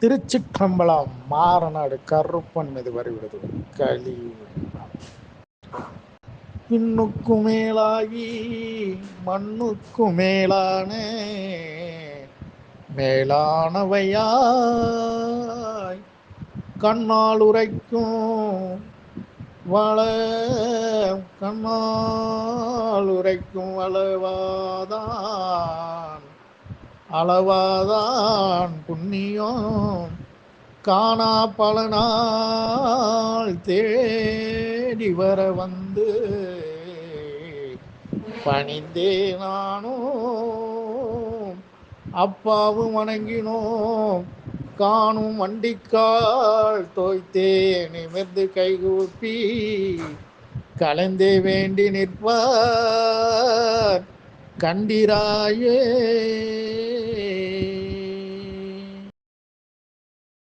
திருச்சிற்றம்பலம். மாறநாடு கருப்பன் மீது வருகிறது களி. விண்ணுக்கு மேலாகி மண்ணுக்கு மேலான மேலானவையாய் கண்ணால் உரைக்கும் வள கண்ணால் உரைக்கும் அளவாதான் புண்ணியம் காணா பல நாள் தேடி வர வந்து பணிந்தே நானும் அப்பாவும் வணங்கினோம் காணும் வண்டிக்கால் தோய்த்தே நிமிர்ந்து கைகூப்பி கலந்தே வேண்டி நிற்பார் கண்டிராயே.